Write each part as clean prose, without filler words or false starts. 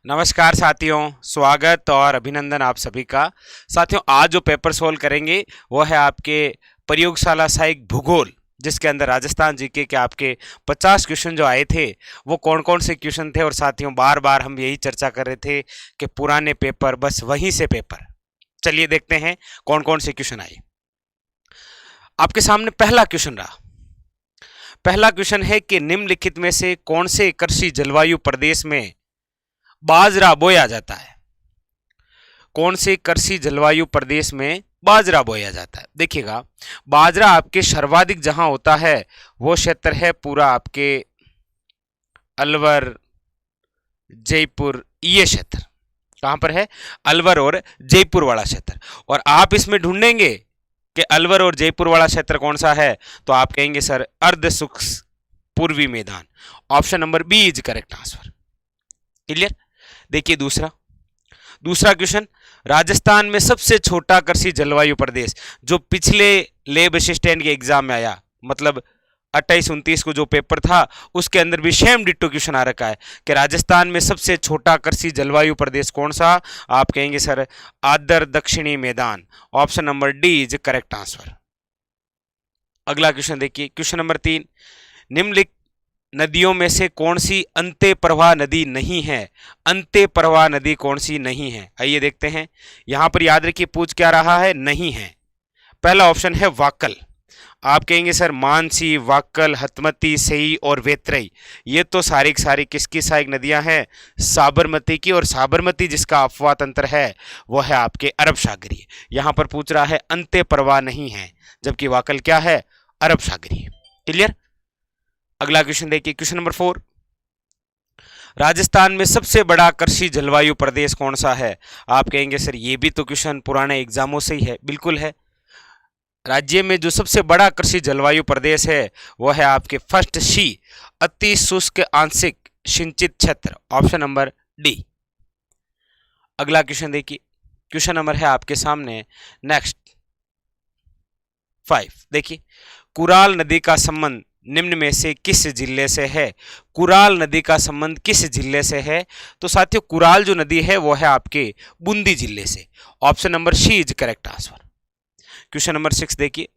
नमस्कार साथियों, स्वागत और अभिनंदन आप सभी का। साथियों, आज जो पेपर सोल्व करेंगे वो है आपके प्रयोगशाला सहायक भूगोल, जिसके अंदर राजस्थान जीके के आपके 50 क्वेश्चन जो आए थे वो कौन कौन से क्वेश्चन थे। और साथियों, बार बार हम यही चर्चा कर रहे थे कि पुराने पेपर बस वहीं से पेपर। चलिए देखते हैं कौन कौन से क्वेश्चन आए। आपके सामने पहला क्वेश्चन रहा। पहला क्वेश्चन है कि निम्नलिखित में से कौन से कृषि जलवायु प्रदेश में बाजरा बोया जाता है। कौन से कृषि जलवायु प्रदेश में बाजरा बोया जाता है। देखिएगा, बाजरा आपके सर्वाधिक जहां होता है वो क्षेत्र है पूरा आपके अलवर, जयपुर, ये क्षेत्र कहां पर है? अलवर और जयपुर वाला क्षेत्र। और आप इसमें ढूंढेंगे कि अलवर और जयपुर वाला क्षेत्र कौन सा है, तो आप कहेंगे सर अर्ध शुष्क पूर्वी मैदान। Option number B is correct answer. Clear. देखिए दूसरा क्वेश्चन, राजस्थान में सबसे छोटा कृषि जलवायु प्रदेश, जो पिछले लेब असिस्टेंट के एग्जाम में आया, मतलब 28-29 को जो पेपर था उसके अंदर भी सेम डिट्टो क्वेश्चन आ रखा है कि राजस्थान में सबसे छोटा कृषि जलवायु प्रदेश कौन सा। आप कहेंगे सर आदर दक्षिणी मैदान। Option number D is correct answer. अगला क्वेश्चन देखिए, क्वेश्चन नंबर 3, निम्नलिखित नदियों में से कौन सी अंत्य प्रवाह नदी नहीं है। अंत्य प्रवाह नदी कौन सी नहीं है, आइए देखते हैं। यहां पर याद रखिए पूछ क्या रहा है, नहीं है। पहला ऑप्शन है वाक्कल। आप कहेंगे सर मानसी, वाक्कल, हतमती, सही और वेत्रई, ये तो सारी किसकी सहायक नदियां हैं? साबरमती की। और साबरमती जिसका अपवाह तंत्र है वो है आपके अरब सागरीय। यहां पर पूछ रहा है अंत्य प्रवाह नहीं है, जबकि वाक्कल क्या है? अरब सागरीय। क्लियर। अगला क्वेश्चन देखिए, क्वेश्चन नंबर 4, राजस्थान में सबसे बड़ा कृषि जलवायु प्रदेश कौन सा है। आप कहेंगे सर ये भी तो क्वेश्चन पुराने एग्जामों से ही है। बिल्कुल है। राज्य में जो सबसे बड़ा कृषि जलवायु प्रदेश है वो है आपके फर्स्ट सी, अति शुष्क आंशिक सिंचित क्षेत्र। Option number D. अगला क्वेश्चन देखिए, क्वेश्चन नंबर है आपके सामने नेक्स्ट 5। देखिए, कुराल नदी का संबंध निम्न में से किस जिले से है। कुराल नदी का संबंध किस जिले से है? तो साथियों, कुराल जो नदी है वो है आपके बूंदी जिले से। Option number C is correct answer. Question number 6 देखिए,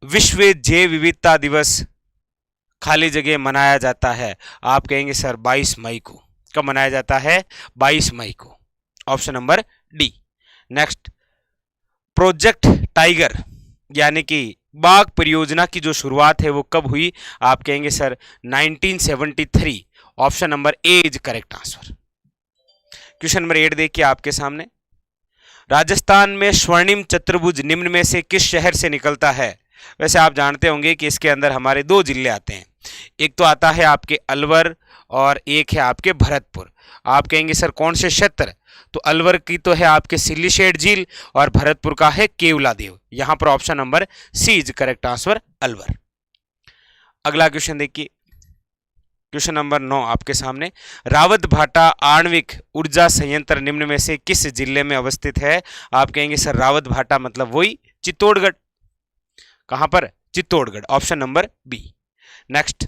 विश्व जैव विविधता दिवस खाली जगह मनाया जाता है। आप कहेंगे सर 22 मई को। कब मनाया जाता है? 22 मई को। Option number D. Next, project tiger यानी कि बाघ परियोजना की जो शुरुआत है वो कब हुई? आप कहेंगे sir 1973। Option number A is correct answer. Question number 8 देखिए आपके सामने, राजस्थान में स्वर्णिम चतुर्भुज निम्न में से किस शहर से निकलता है। वैसे आप जानते होंगे कि इसके अंदर हमारे 2 जिले आते हैं, एक तो आता है आपके अलवर और एक है आपके भरतपुर। आप कहेंगे सर कौन से क्षेत्र? तो अलवर की तो है आपके सिल्लीशेठ झील और भरतपुर का है केवलादेव। यहां पर option number C is correct answer, Alwar. अगला क्वेश्चन देखिए, क्वेश्चन नंबर 9 आपके सामने, रावत भाटा आणविक ऊर्जा संयंत्र निम्न में से किस जिले में अवस्थित है। आप कहेंगे सर रावत भाटा मतलब वही चित्तौड़गढ़। कहां पर? Chittorgarh. Option number B. Next,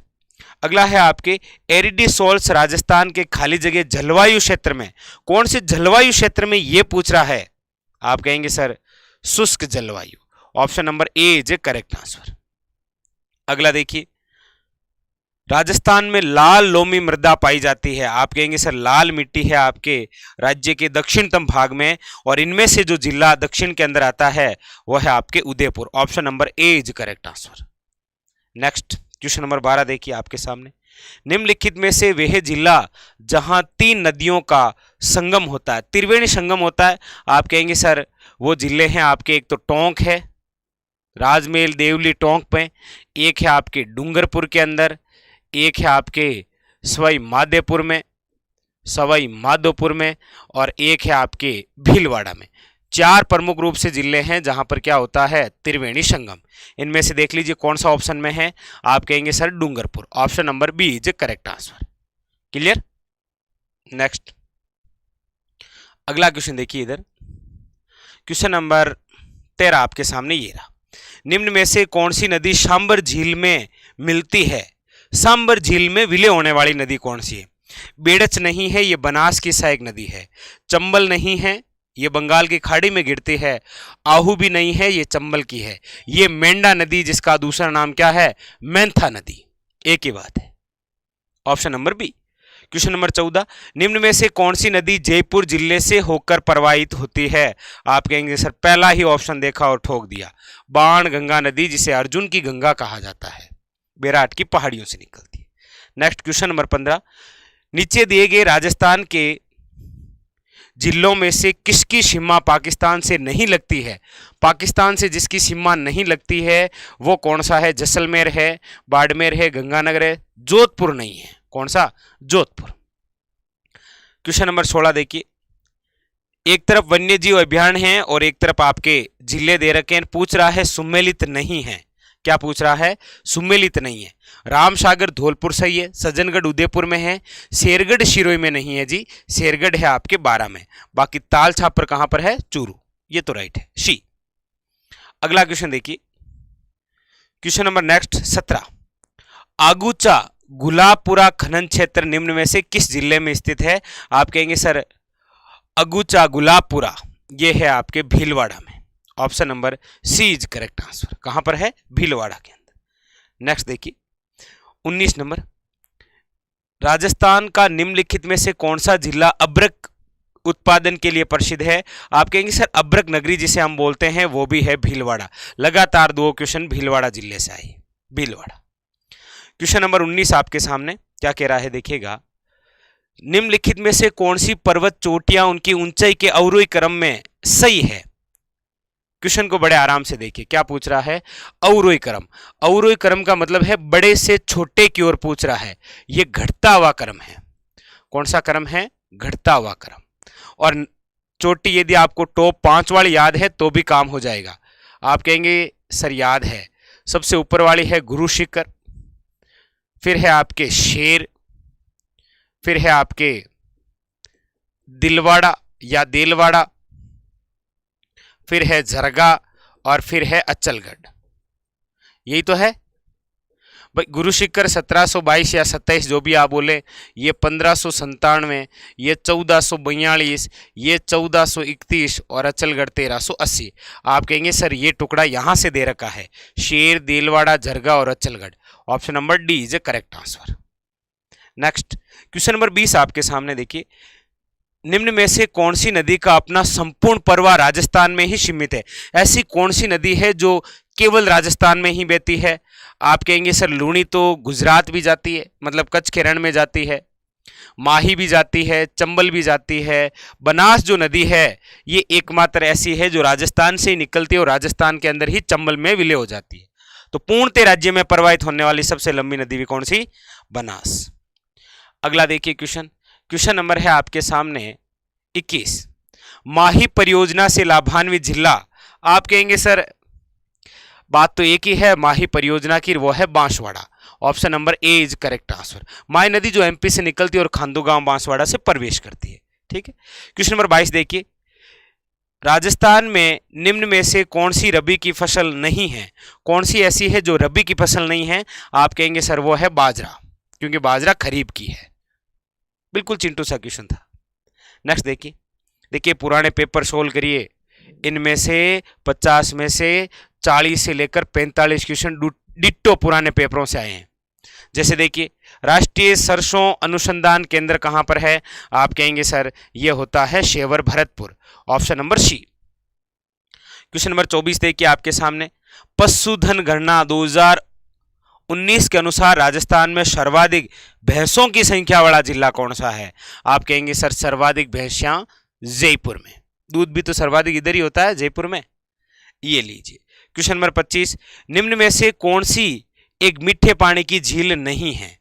अगला है आपके एरिडीसोल्स राजस्थान के खाली जगह जलवायु क्षेत्र में कौन से जलवायु क्षेत्र में यह पूछ रहा है। आप कहेंगे सर शुष्क जलवायु। Option number A is correct answer. अगला देखिए, राजस्थान में लाल लोमी मृदा पाई जाती है। आप कहेंगे सर लाल मिट्टी है आपके राज्य के दक्षिणतम भाग में, और इनमें से जो जिला दक्षिण के अंदर आता है वह है आपके Udaipur. Option number A is correct answer. Next, question number 12 देखिए आपके सामने, निम्नलिखित में से वह जिला जहां 3 नदियों का संगम होता है, त्रिवेणी संगम होता है। आप कहेंगे सर वो जिले हैं आपके, एक तो टोंक है, राजमेल देवली टोंक पे, एक है आपके डूंगरपुर के अंदर, एक है आपके सवाई माधोपुर में और एक है आपके भीलवाड़ा में। 4 प्रमुख रूप से जिले हैं जहां पर क्या होता है? त्रिवेणी संगम। इनमें से देख लीजिए कौन सा ऑप्शन में है। आप कहेंगे sir Dungarpur. Option number B is correct answer. Clear. Next, अगला क्वेश्चन देखिए इधर, क्वेश्चन नंबर 13 आपके सामने ये रहा, निम्न में से कौन सी नदी सांबर झील में मिलती है। सांबर झील में विलय होने वाली नदी कौन सी है। बेड़च नहीं है, ये बनास की सहायक नदी है। चंबल नहीं है, ये बंगाल की खाड़ी में गिरती है। आहू भी नहीं है, ये चंबल की है। ये मेंढा नदी, जिसका दूसरा नाम क्या है, मेंथा नदी। एक ही बात है। Option number B. Question number 14, निम्न में से कौन सी नदी जयपुर जिले से होकर प्रवाहित होती है? आप कहेंगे सर पहला ही ऑप्शन देखा और ठोक दिया, बाण गंगा नदी, जिसे अर्जुन की गंगा कहा जाता है, बेराट की पहाड़ियों से निकलती है। नेक्स्ट क्वेश्चन नंबर 15, नीचे दिए गए राजस्थान के जिलों में से किसकी सीमा पाकिस्तान से नहीं लगती है? पाकिस्तान से जिसकी सीमा नहीं लगती है वो कौन सा है? जैसलमेर है, बाड़मेर है, गंगानगर है, जोधपुर नहीं है। कौन सा? जोधपुर। क्वेश्चन नंबर 16 देखिए, एक तरफ वन्य जीव अभियान है और एक तरफ आपके जिले दे रखे हैं, पूछ रहा है सुमेलित नहीं है। क्या पूछ रहा है? सुमेलित नहीं है। रामसागर धौलपुर सही है, सज्जनगढ़ उदयपुर में है, शेरगढ़ शिरोई में नहीं है जी, शेरगढ़ है आपके 12 में। बाकी ताल छापर कहां पर है? चूरू। ये तो राइट है, सी। अगला क्वेश्चन देखिए, question number next 17, Agucha Gulabpura खनन क्षेत्र निम्न में से किस जिले में स्थित है? आप कहेंगे सर अगूचा गुलाबपुरा ये है आपके भीलवाड़ा में। Option number C is correct answer. कहां पर है? भीलवाड़ा के अंदर। नेक्स्ट देखिए 19 नंबर, राजस्थान का निम्नलिखित में से कौन सा जिला अब्रक उत्पादन के लिए प्रसिद्ध है? आप कहेंगे सर अब्रक नगरी जिसे हम बोलते हैं वो भी है भीलवाड़ा। लगातार 2 क्वेश्चन भीलवाड़ा जिले से आई, भीलवाड़ा। क्वेश्चन नंबर 19 आपके सामने क्या कह रहा है देखिएगा, निम्नलिखित में से कौन सी पर्वत चोटियां उनकी ऊंचाई के अवरोही क्रम में सही है? क्वेश्चन को बड़े आराम से देखिए, क्या पूछ रहा है? अवरोही क्रम। अवरोही क्रम का मतलब है बड़े से छोटे की ओर पूछ रहा है। यह घटता हुआ क्रम है। कौन सा क्रम है? घटता हुआ क्रम। और चोटी यदि आपको टॉप 5 वाली याद है तो भी काम हो जाएगा। आप कहेंगे सर याद है, सबसे ऊपर वाली है गुरु शिखर, फिर है आपके शेर, फिर है आपके दिलवाड़ा या देलवाड़ा, फिर है झरगा और फिर है अचलगढ़। यही तो है भाई। गुरु शिखर 1722 या 27 जो भी आप बोले, ये 1597, ये 1442, ये 1431 और अचलगढ़ 1380। आप कहेंगे सर ये टुकड़ा यहां से दे रखा है, शेर, देलवाड़ा, झरगा और Achalgarh. Option number D is A correct answer. Next question number 20 आपके सामने देखिए, निम्न में से कौन सी नदी का अपना संपूर्ण प्रवाह राजस्थान में ही सीमित है? ऐसी कौन सी नदी है जो केवल राजस्थान में ही बहती है? आप कहेंगे सर लूणी तो गुजरात भी जाती है, मतलब कच्छ के रण में जाती है, माही भी जाती है, चंबल भी जाती है। बनास जो नदी है ये एकमात्र ऐसी है जो राजस्थान से ही निकलती है और राजस्थान के अंदर ही चंबल में विलय हो जाती है। तो पूर्णतः राज्य में प्रवाहित होने वाली सबसे लंबी नदी भी कौन सी? बनास। अगला देखिए क्वेश्चन, क्वेश्चन नंबर है आपके सामने 21, माही परियोजना से लाभान्वित जिला। आप कहेंगे सर बात तो एक ही है माही परियोजना की, वो है Banswara. Option number A is correct answer. Mahi नदी जो एमपी से निकलती है और खांदू गांव बांसवाड़ा से प्रवेश करती है। ठीक है। क्वेश्चन नंबर 22 देखिए, राजस्थान में निम्न में से कौन सी रबी की फसल नहीं है? कौन सी ऐसी है जो रबी की फसल नहीं है? आप कहेंगे सर वो है बाजरा, क्योंकि बाजरा खरीफ की है। बिल्कुल चिंटू सा क्वेश्चन था। नेक्स्ट देखिए, देखिए पुराने पेपर सोल्व करिए, इनमें से 50 में से 40 से लेकर 45 क्वेश्चन डिट्टो पुराने पेपरों से आए हैं। जैसे देखिए, राष्ट्रीय सरसों अनुसंधान केंद्र कहां पर है? आप कहेंगे सर ये होता है Sewar Bharatpur. Option number C. Question number 24 देखिए आपके सामने, पशुधन गणना 2019 के अनुसार राजस्थान में सर्वाधिक भैंसों की संख्या वाला जिला कौन सा है? आप कहेंगे सर सर्वाधिक भैंसियां जयपुर में। दूध भी तो सर्वाधिक इधर ही होता है, जयपुर में। ये लीजिए क्वेश्चन नंबर 25, निम्न में से कौन सी एक मीठे पानी की झील नहीं है?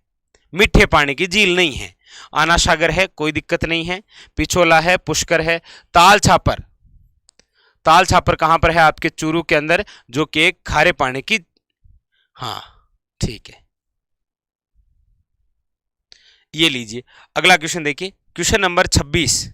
मीठे पानी की झील नहीं है। आना सागर है, कोई दिक्कत नहीं है, पिछोला है, पुष्कर है, ताल छापर। ताल छापर कहां पर है? आपके चूरू के अंदर, जो कि एक खारे पानी की, हाँ ठीक है। ये लीजिए अगला क्वेश्चन देखिए, क्वेश्चन नंबर 26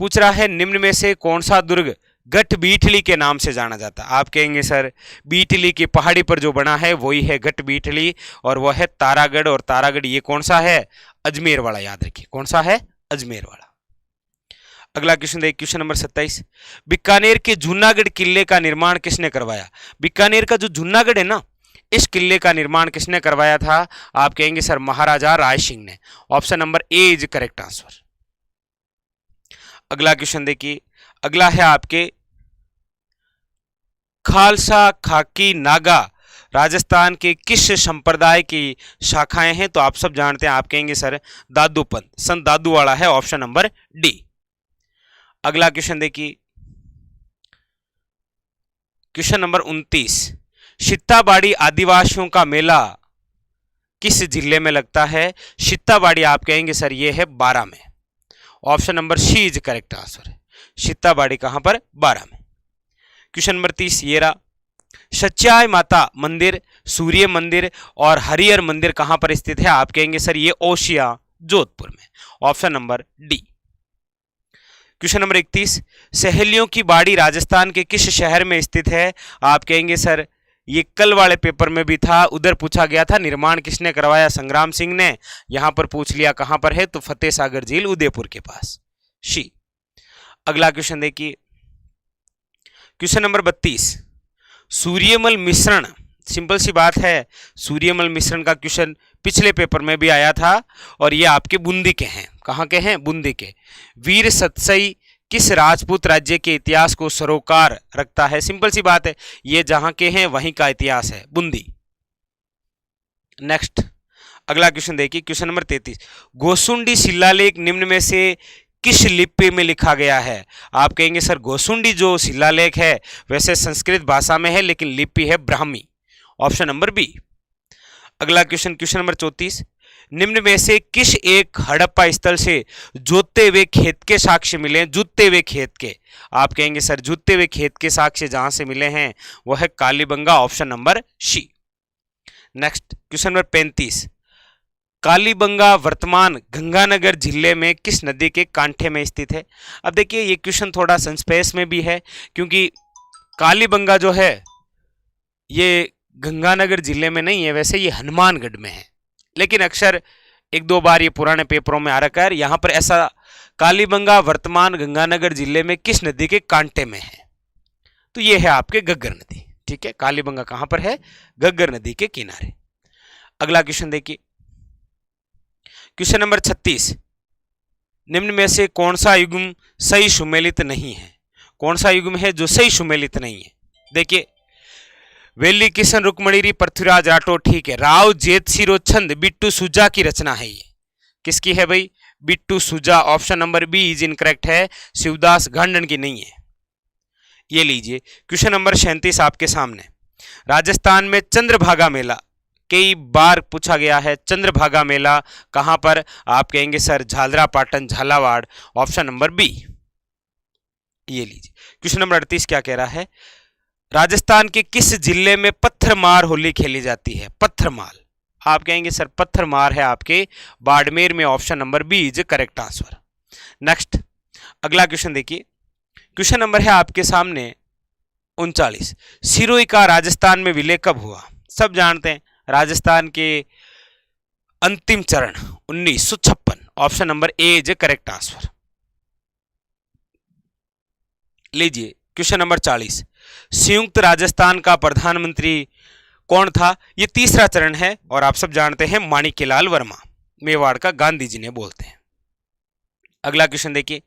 पूछ रहा है, निम्न में से कौन सा दुर्ग गठ बीठली के नाम से जाना जाता है? आप कहेंगे सर बीठली की पहाड़ी पर जो बना है वही है गठ बीठली, और वह है तारागढ़। और तारागढ़ ये कौन सा है? अजमेर वाला याद रखिए, कौन सा है? अजमेर वाला। अगला क्वेश्चन देखिए, क्वेश्चन नंबर 27, बीकानेर के जूनागढ़ किले का निर्माण किसने करवाया? बीकानेर का जो जूनागढ़ है ना, इस किले का निर्माण किसने करवाया था? आप कहेंगे सर महाराजा राय सिंह ने। Option number A is correct answer. अगला क्वेश्चन देखिए, अगला है आपके खालसा खाकी नागा राजस्थान के किस संप्रदाय की शाखाएं हैं? तो आप सब जानते हैं, आप कहेंगे सर दादू पंथ, संत दादू वाला है, ऑप्शन नंबर डी। अगला क्वेश्चन देखिए, क्वेश्चन नंबर 29, सीताबाड़ी आदिवासियों का मेला किस जिले में लगता है? सीताबाड़ी आप कहेंगे सर ये है बारां में, option number C is correct answer है। सीताबाड़ी कहां पर? बारां में। क्वेश्चन नंबर 30 ये रहा, सच्चाई माता मंदिर, सूर्य मंदिर और हरिहर मंदिर कहां पर स्थित है? आप कहेंगे सर ये ओशिया जोधपुर में, option number D. Question number 31, सहेलियों की बाड़ी राजस्थान के किस शहर में स्थित है? आप कहेंगे सर ये कल वाले पेपर में भी था, उधर पूछा गया था निर्माण किसने करवाया? संग्राम सिंह ने। यहां पर पूछ लिया कहां पर है, तो फतेह सागर झील उदयपुर के पास, शी। अगला क्वेश्चन देखिए, क्वेश्चन नंबर 32, सूर्यमल मिश्रण, सिंपल सी बात है, सूर्यमल मिश्रण का क्वेश्चन पिछले पेपर में भी आया था और ये आपके बूंदी के हैं। कहाँ के हैं? बूंदी के। वीर सतसई किस राजपूत राज्य के इतिहास को सरोकार रखता है? सिंपल सी बात है, ये जहां के हैं वहीं का इतिहास है, बूंदी। नेक्स्ट अगला क्वेश्चन देखिए, क्वेश्चन नंबर 33, गोसुंडी शिलालेख निम्न में से किस लिपि में लिखा गया है? आप कहेंगे सर गोसुंडी जो शिलालेख है वैसे संस्कृत भाषा में है, लेकिन लिपि है ब्राह्मी, ऑप्शन नंबर बी। अगला क्वेश्चन, क्वेश्चन नंबर 34, निम्न में से किस एक हड़प्पा स्थल से जोते हुए खेत के साक्ष्य मिले? जुते हुए खेत के, आप कहेंगे सर जुते हुए खेत के साक्ष्य जहां से मिले हैं वो है Kalibangan, option number C. Next question number 35, Kalibangan वर्तमान गंगानगर जिले में किस नदी के कांठे में स्थित है? अब देखिए ये क्वेश्चन थोड़ा संस्पेस में भी है, क्योंकि कालीबंगा जो है ये गंगानगर जिले में नहीं है, वैसे ये हनुमानगढ़ में है, लेकिन अक्सर एक दो बार ये पुराने पेपरों में आ रखा है। यहाँ पर ऐसा कालीबंगा वर्तमान गंगानगर जिले में किस नदी के कांटे में है? तो ये है आपके घग्गर नदी, ठीक है। कालीबंगा कहां पर है? घग्गर नदी के किनारे। अगला क्वेश्चन देखिए, क्वेश्चन नंबर 36, निम्न में से कौन सा युग्म सही सुमेलित नहीं है? कौन सा युग्म है जो सही सुमेलित नहीं है? देखिए, वेली किशन रुक्मणीरी पृथ्वीराज राठौर, ठीक है। राव जेत सिरो छंद बिट्टू सुजा की रचना है, ये किसकी है भाई? Bittu Suja, option number B is incorrect है, शिवदास गांडन की नहीं है। ये लीजिए क्वेश्चन नंबर 37 आपके सामने, राजस्थान में चंद्रभागा मेला कई बार पूछा गया है, चंद्रभागा मेला कहां पर? आप कहेंगे sir Jhalra Patan Jhalawar, option number B. ये लीजिए क्वेश्चन नंबर 38 क्या कह रहा है, राजस्थान के किस जिले में पत्थरमार होली खेली जाती है? पत्थरमार, आप कहेंगे सर पत्थरमार है आपके बाड़मेर में, option number B is correct answer. Next अगला क्वेश्चन देखिए, क्वेश्चन नंबर है आपके सामने 39, सिरोही का राजस्थान में विलय कब हुआ? सब जानते हैं, राजस्थान के अंतिम चरण 1956, option number A is correct answer. लीजिए क्वेश्चन नंबर 40, संयुक्त राजस्थान का प्रधानमंत्री कौन था? ये तीसरा चरण है और आप सब जानते हैं माणिक्यलाल वर्मा, मेवाड़ का गांधी जी ने बोलते हैं। अगला क्वेश्चन देखिए,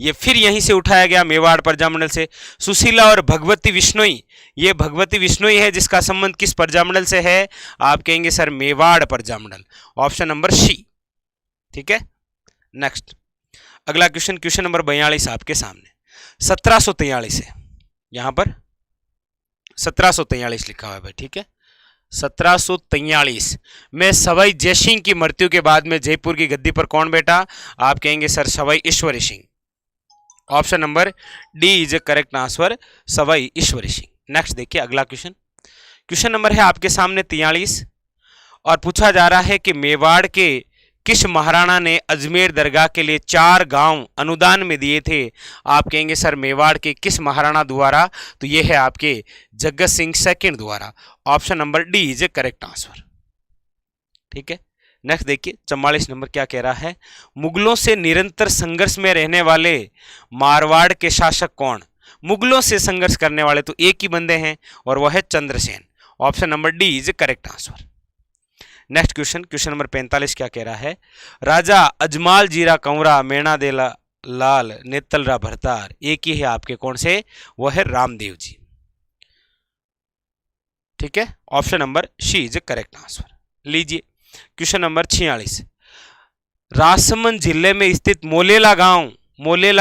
ये फिर यहीं से उठाया गया मेवाड़ प्रजामंडल से, सुशीला और भगवती विश्नोई, ये भगवती विश्नोई है जिसका संबंध किस प्रजामंडल से है? आप कहेंगे sir Mewar Prajamandal, option number C, ठीक है। नेक्स्ट अगला क्वेश्चन, क्वेश्चन नंबर 42 आपके सामने, 1743 है, यहां पर 1743 लिखा हुआ है भाई, ठीक है। 1743 में सवाई जयसिंह की मृत्यु के बाद में जयपुर की गद्दी पर कौन बैठा? आप कहेंगे sir Sawai Ishwari Singh, option number D is correct answer, Sawai Ishwari Singh. Next देखिए अगला क्वेश्चन, क्वेश्चन नंबर है आपके सामने 43 और पूछा जा रहा है कि मेवाड़ के किस महाराणा ने अजमेर दरगाह के लिए 4 गांव अनुदान में दिए थे? आप कहेंगे सर मेवाड़ के किस महाराणा द्वारा? तो ये है आपके जगत सिंह सेकंड द्वारा, option number D is correct answer, ठीक है। नेक्स्ट देखिए 44 नंबर क्या कह रहा है, मुगलों से निरंतर संघर्ष में रहने वाले मारवाड़ के शासक कौन। मुगलों से संघर्ष करने वाले तो एक ही बंदे हैं और वह है Chandrasen. Option number D is correct answer. Next question, question number 45 क्या कह रहा है, राजा अजमाल जीरा कंवरा मेणा दे लाल नेतलरा भरतार एक ही है आपके कौन से, वह है रामदेव जी। ठीक है, option number C is correct answer. लीजिए क्वेश्चन नंबर 46, राजसमंद जिले में स्थित मोलेला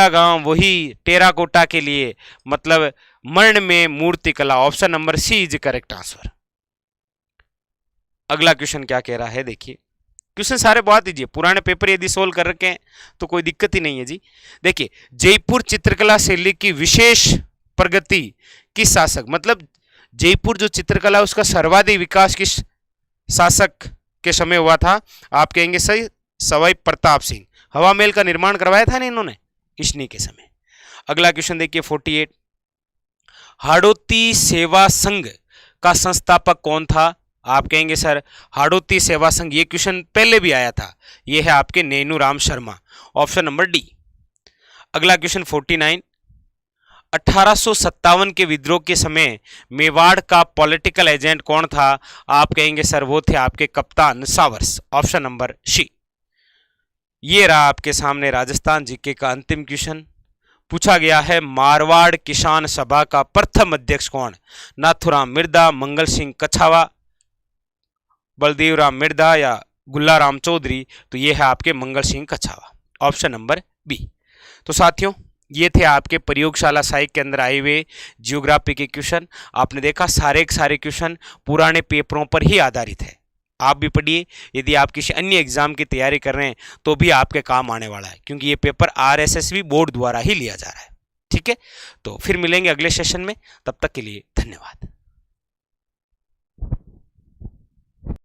गांव वही टेराकोटा के लिए मतलब मर्ण में मूर्ति कला। Option number C is correct answer. अगला क्वेश्चन क्या कह रहा है, देखिए क्वेश्चन सारे बहुत दीजिए, पुराने पेपर यदि सोल्व कर रखे हैं तो कोई दिक्कत ही नहीं है जी। देखिए जयपुर चित्रकला शैली की विशेष प्रगति किस शासक, मतलब जयपुर जो चित्रकला उसका सर्वाधिक विकास किस शासक के समय हुआ था। आप कहेंगे सही, सवाई प्रताप सिंह। हवा महल का निर्माण करवाया था ना इन्होंने, इन्हीं के समय। अगला क्वेश्चन देखिए 48, हाड़ौती सेवा संघ का संस्थापक कौन था। आप कहेंगे सर हाड़ौती सेवा संघ, ये क्वेश्चन पहले भी आया था, ये है आपके Nainuram Sharma. Option number D. अगला क्वेश्चन 49, 1857 के विद्रोह के समय मेवाड़ का पॉलिटिकल एजेंट कौन था। आप कहेंगे सर वो थे आपके कप्तान सावर्स। ऑप्शन नंबर सी। ये रहा आपके सामने राजस्थान जीके का अंतिम क्वेश्चन। पूछा गया है मारवाड़ किसान सभा का प्रथम अध्यक्ष कौन, नाथुराम मिर्दा, मंगल सिंह कछावा, बलदेव राम मिर्दा या गुल्लाराम चौधरी। तो ये है आपके Mangal Singh Kachhawa. Option number B. तो साथियों ये थे आपके प्रयोगशाला साइक के अंदर आए हुए जियोग्राफी के क्वेश्चन। आपने देखा सारे के सारे क्वेश्चन पुराने पेपरों पर ही आधारित है। आप भी पढ़िए, यदि आप किसी अन्य एग्जाम की तैयारी कर रहे हैं तो भी आपके काम आने वाला है, क्योंकि ये पेपर RSSB बोर्ड द्वारा ही लिया जा रहा है। ठीक है, तो फिर मिलेंगे अगले सेशन में, तब तक के लिए धन्यवाद।